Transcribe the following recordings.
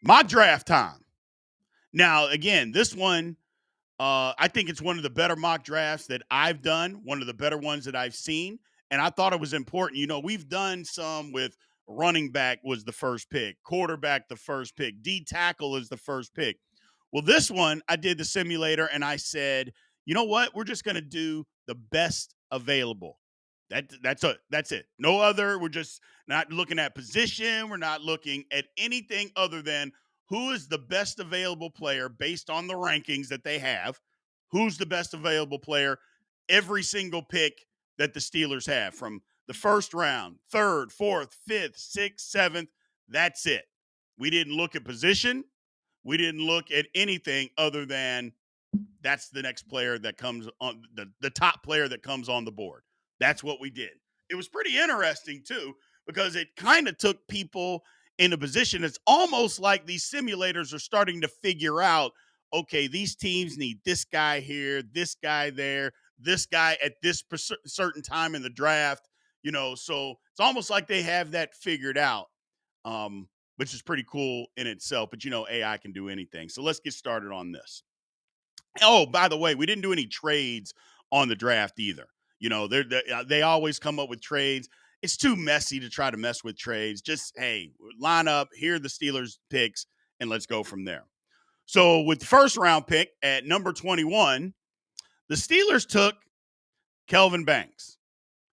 Mock draft time. Now, again, this one, I think it's one of the better mock drafts that I've done, one of the better ones that I've seen. And I thought it was important. We've done some with running back was the first pick, quarterback the first pick, D tackle is the first pick. Well, this one, I did the simulator and I said, you know what? We're just going to do the best available. That's it. No other. We're just not looking at position. We're not looking at anything other than who is the best available player based on the rankings that they have. Who's the best available player every single pick that the Steelers have from the first round, third, fourth, fifth, sixth, seventh. That's it. We didn't look at position. We didn't look at anything other than that's the next player that comes on the top player that comes on the board. That's what we did. It was pretty interesting too, because it kind of took people in a position. It's almost like these simulators are starting to figure out, okay, these teams need this guy here, this guy there, this guy at this certain time in the draft, so it's almost like they have that figured out. Which is pretty cool in itself, but AI can do anything. So let's get started on this. Oh, by the way, we didn't do any trades on the draft either. They always come up with trades. It's too messy to try to mess with trades. Just, hey, line up, here are the Steelers picks, and let's go from there. So with the first round pick at number 21, the Steelers took Kelvin Banks.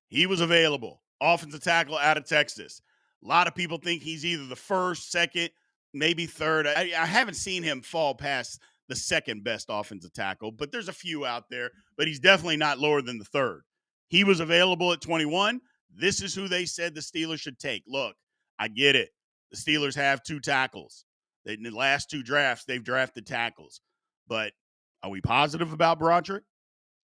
He was available. Offensive tackle out of Texas. A lot of people think he's either the first, second, maybe third. I haven't seen him fall past the second best offensive tackle, but there's a few out there, but he's definitely not lower than the third. He was available at 21. This is who they said the Steelers should take. Look, I get it. The Steelers have two tackles. In the last two drafts, they've drafted tackles. But are we positive about Broderick?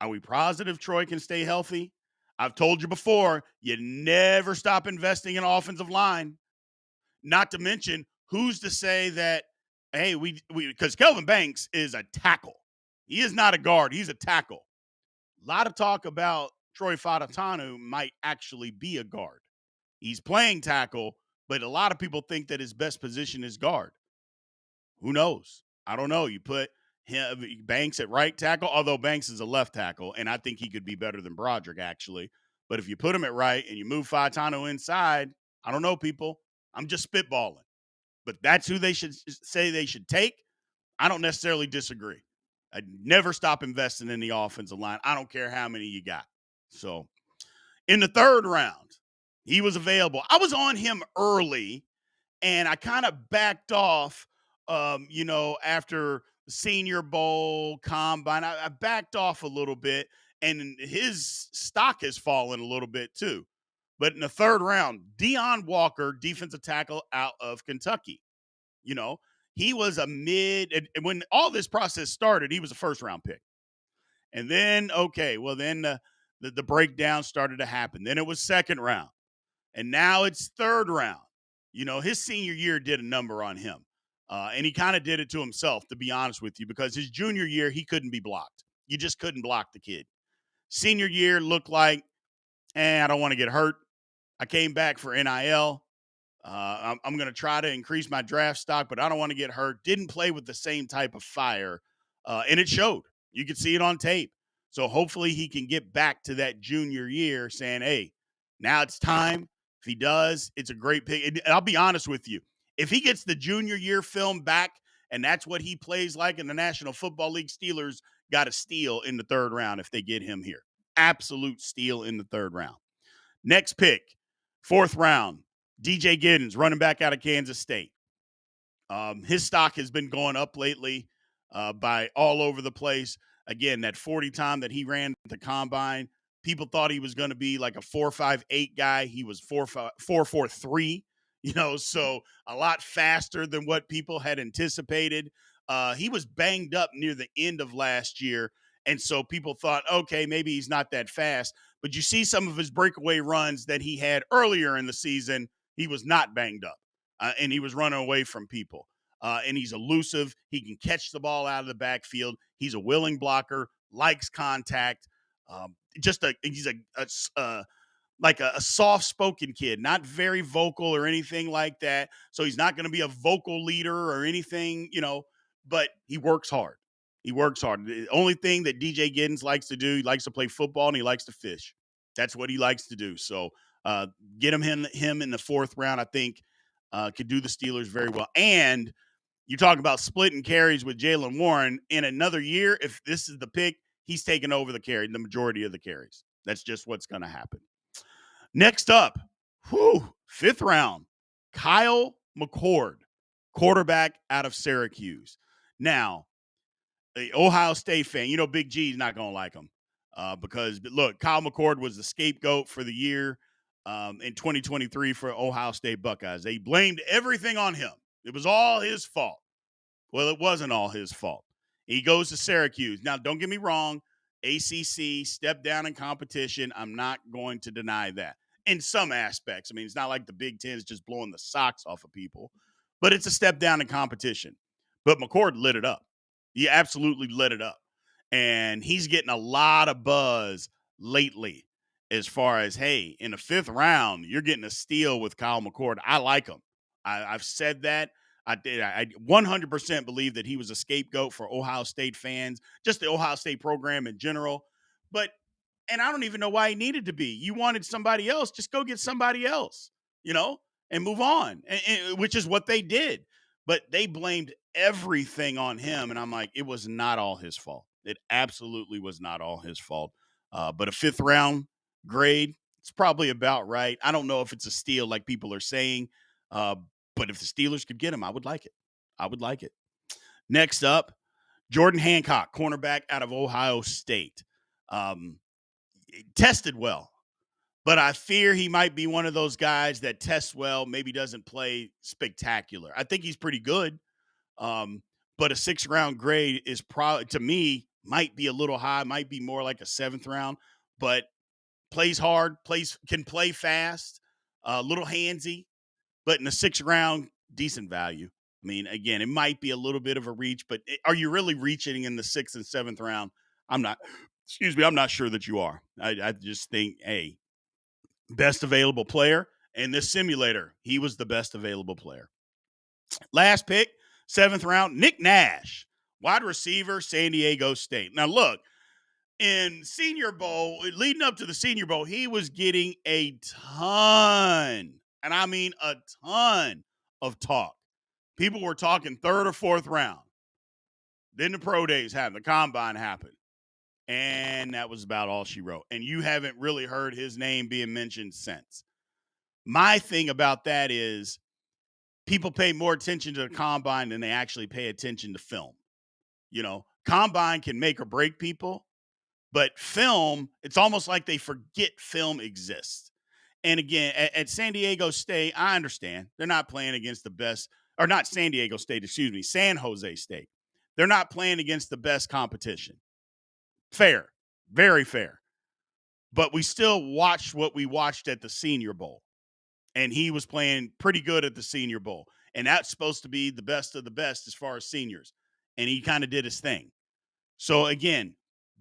Are we positive Troy can stay healthy? I've told you before, you never stop investing in offensive line. Not to mention, who's to say that, hey, because Kelvin Banks is a tackle. He is not a guard. He's a tackle. A lot of talk about Troy Fadatanu might actually be a guard. He's playing tackle, but a lot of people think that his best position is guard. Who knows? I don't know. You put Banks at right tackle, although Banks is a left tackle, and I think he could be better than Broderick, actually. But if you put him at right and you move Faitano inside, I don't know, people. I'm just spitballing. But that's who they should say they should take. I don't necessarily disagree. I'd never stop investing in the offensive line. I don't care how many you got. So in the third round, he was available. I was on him early and I kind of backed off, after the Senior Bowl combine. I backed off a little bit, and his stock has fallen a little bit too. But in the third round, Deion Walker, defensive tackle out of Kentucky, you know, he was a mid, and when all this process started, he was a first round pick. And then, okay, well, then the breakdown started to happen. Then it was second round, and now it's third round. His senior year did a number on him. And he kind of did it to himself, to be honest with you, because his junior year, he couldn't be blocked. You just couldn't block the kid. Senior year looked like, I don't want to get hurt. I came back for NIL. I'm going to try to increase my draft stock, but I don't want to get hurt. Didn't play with the same type of fire. And it showed. You could see it on tape. So hopefully he can get back to that junior year saying, hey, now it's time. If he does, it's a great pick. And I'll be honest with you. If he gets the junior year film back and that's what he plays like in the National Football League, Steelers got a steal in the third round if they get him here. Absolute steal in the third round. Next pick, fourth round, DJ Giddens, running back out of Kansas State. His stock has been going up lately by all over the place. Again, that 40 time that he ran at the combine, people thought he was going to be like a 4.58 guy. He was 4.43, so a lot faster than what people had anticipated. He was banged up near the end of last year. And so people thought, okay, maybe he's not that fast. But you see some of his breakaway runs that he had earlier in the season, he was not banged up. And he was running away from people. And he's elusive. He can catch the ball out of the backfield. He's a willing blocker, likes contact. He's a like a soft spoken kid, not very vocal or anything like that. So he's not going to be a vocal leader or anything, but he works hard. He works hard. The only thing that DJ Giddens likes to do, he likes to play football and he likes to fish. That's what he likes to do. So get him in the fourth round, I think, could do the Steelers very well. And you talk about splitting carries with Jaylen Warren in another year. If this is the pick, he's taking over the majority of the carries. That's just what's going to happen. Next up, fifth round, Kyle McCord, quarterback out of Syracuse. Now, the Ohio State fan, Big G's not going to like him because, look, Kyle McCord was the scapegoat for the year in 2023 for Ohio State Buckeyes. They blamed everything on him. It was all his fault. Well, it wasn't all his fault. He goes to Syracuse. Now, don't get me wrong. ACC, step down in competition. I'm not going to deny that in some aspects. I mean, it's not like the Big Ten is just blowing the socks off of people, but it's a step down in competition. But McCord lit it up. He absolutely lit it up. And he's getting a lot of buzz lately as far as, hey, in the fifth round, you're getting a steal with Kyle McCord. I like him. I've said that. I 100% believe that he was a scapegoat for Ohio State fans, just the Ohio State program in general. And I don't even know why he needed to be. You wanted somebody else, just go get somebody else, and move on, which is what they did. But they blamed everything on him. And I'm like, it was not all his fault. It absolutely was not all his fault. But a fifth round grade, it's probably about right. I don't know if it's a steal like people are saying. But if the Steelers could get him, I would like it. I would like it. Next up, Jordan Hancock, cornerback out of Ohio State. Tested well, but I fear he might be one of those guys that tests well, maybe doesn't play spectacular. I think he's pretty good, but a sixth round grade is probably, to me, might be a little high, might be more like a seventh round, but plays hard, can play fast, a little handsy, but in the sixth round, decent value. I mean, again, it might be a little bit of a reach, but are you really reaching in the sixth and seventh round? I'm not. Excuse me. I'm not sure that you are. I just think, hey, best available player, and this simulator, he was the best available player. Last pick, seventh round, Nick Nash, wide receiver, San Diego State. Now, look, in Senior Bowl, leading up to the Senior Bowl, he was getting a ton, and I mean a ton of talk. People were talking third or fourth round. Then the pro days happened, the combine happened, and that was about all she wrote. And you haven't really heard his name being mentioned since. My thing about that is people pay more attention to the combine than they actually pay attention to film. Combine can make or break people. But film, it's almost like they forget film exists. And again, at San Diego State, I understand they're not playing against the best, or not San Diego State, excuse me, San Jose State. They're not playing against the best competition. Fair, very fair. But we still watched what we watched at the Senior Bowl. And he was playing pretty good at the Senior Bowl. And that's supposed to be the best of the best as far as seniors. And he kind of did his thing. So again,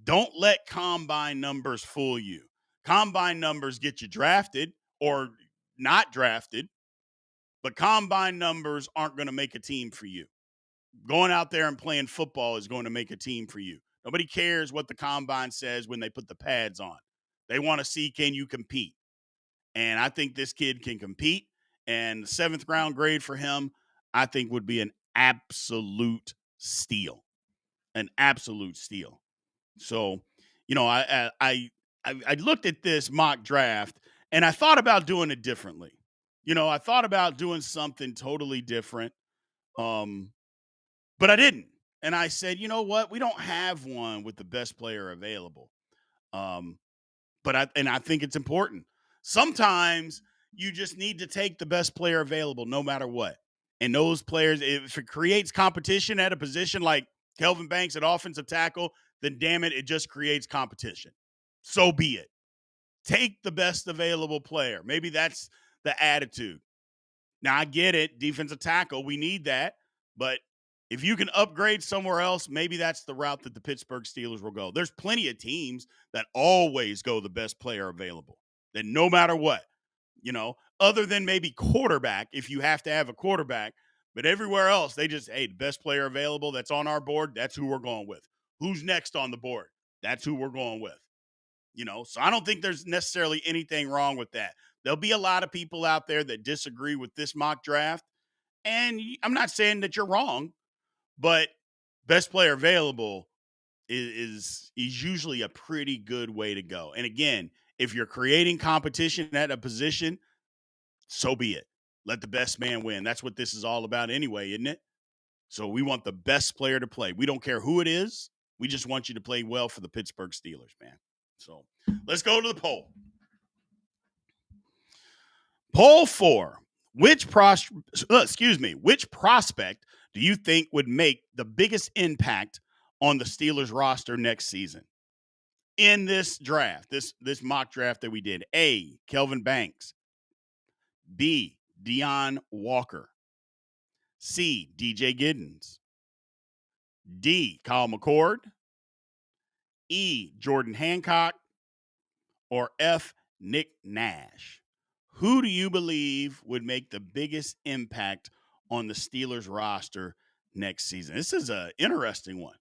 don't let combine numbers fool you. Combine numbers get you drafted or not drafted, but combine numbers aren't going to make a team for you. Going out there and playing football is going to make a team for you. Nobody cares what the combine says when they put the pads on. They want to see, can you compete? And I think this kid can compete. And the seventh round grade for him, I think would be an absolute steal. An absolute steal. So, I looked at this mock draft and I thought about doing it differently. I thought about doing something totally different, but I didn't. And I said, you know what? We don't have one with the best player available. Um, I think it's important. Sometimes you just need to take the best player available, no matter what. And those players, if it creates competition at a position like Kelvin Banks at offensive tackle, then damn it, it just creates competition. So be it. Take the best available player. Maybe that's the attitude. Now, I get it. Defensive tackle, we need that. But if you can upgrade somewhere else, maybe that's the route that the Pittsburgh Steelers will go. There's plenty of teams that always go the best player available. That no matter what, other than maybe quarterback, if you have to have a quarterback, but everywhere else, they just, hey, the best player available that's on our board, that's who we're going with. Who's next on the board? That's who we're going with. So I don't think there's necessarily anything wrong with that. There'll be a lot of people out there that disagree with this mock draft. And I'm not saying that you're wrong, but best player available is usually a pretty good way to go. And again, if you're creating competition at a position, so be it. Let the best man win. That's what this is all about anyway, isn't it? So we want the best player to play. We don't care who it is. We just want you to play well for the Pittsburgh Steelers, man. So let's go to the poll. Poll 4. Which prospect do you think would make the biggest impact on the Steelers roster next season? In this draft, this mock draft that we did. A, Kelvin Banks. B, Deion Walker. C, DJ Giddens. D, Kyle McCord. E, Jordan Hancock. Or F, Nick Nash. Who do you believe would make the biggest impact on the Steelers roster next season? This is an interesting one.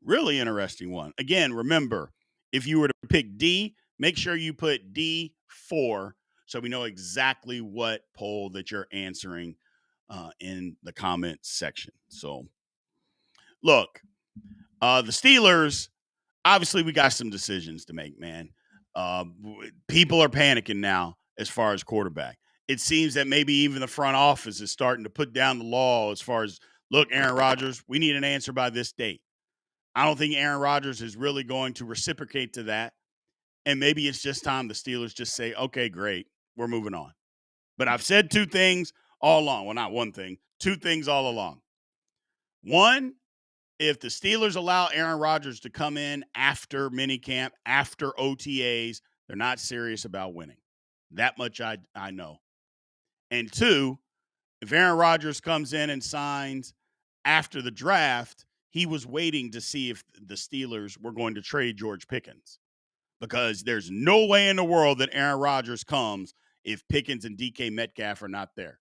Really interesting one. Again, remember, if you were to pick D, make sure you put D4 so we know exactly what poll that you're answering in the comments section. So, look, the Steelers, obviously, we got some decisions to make, man. People are panicking now as far as quarterback. It seems that maybe even the front office is starting to put down the law as far as, look, Aaron Rodgers, we need an answer by this date. I don't think Aaron Rodgers is really going to reciprocate to that. And maybe it's just time the Steelers just say, okay, great, we're moving on. But I've said two things all along. Well, not one thing, two things all along. One, if the Steelers allow Aaron Rodgers to come in after minicamp, after OTAs, they're not serious about winning. That much I know. And two, if Aaron Rodgers comes in and signs after the draft, he was waiting to see if the Steelers were going to trade George Pickens, because there's no way in the world that Aaron Rodgers comes if Pickens and DK Metcalf are not there.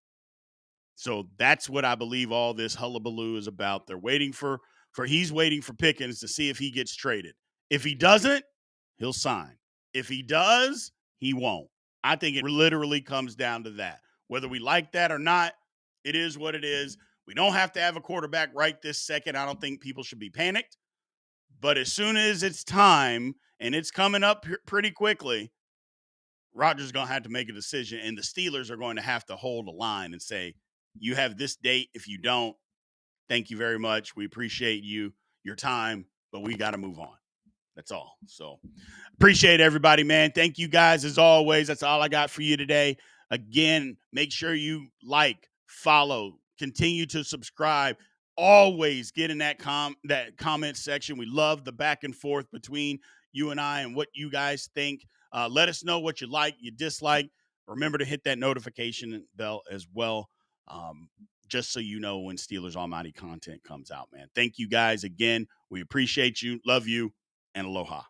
So that's what I believe all this hullabaloo is about. They're waiting he's waiting for Pickens to see if he gets traded. If he doesn't, he'll sign. If he does, he won't. I think it literally comes down to that. Whether we like that or not, it is what it is. We don't have to have a quarterback right this second. I don't think people should be panicked. But as soon as it's time, and it's coming up pretty quickly, Rodgers is going to have to make a decision, and the Steelers are going to have to hold a line and say, you have this date. If you don't, thank you very much. We appreciate your time, but we got to move on. That's all. So appreciate everybody, man. Thank you guys as always. That's all I got for you today. Again, make sure you like, follow, continue to subscribe. Always get in that comment section. We love the back and forth between you and I and what you guys think. Let us know what you like, you dislike. Remember to hit that notification bell as well, just so you know when Steelers Almighty content comes out, man. Thank you guys again. We appreciate you, love you, and aloha.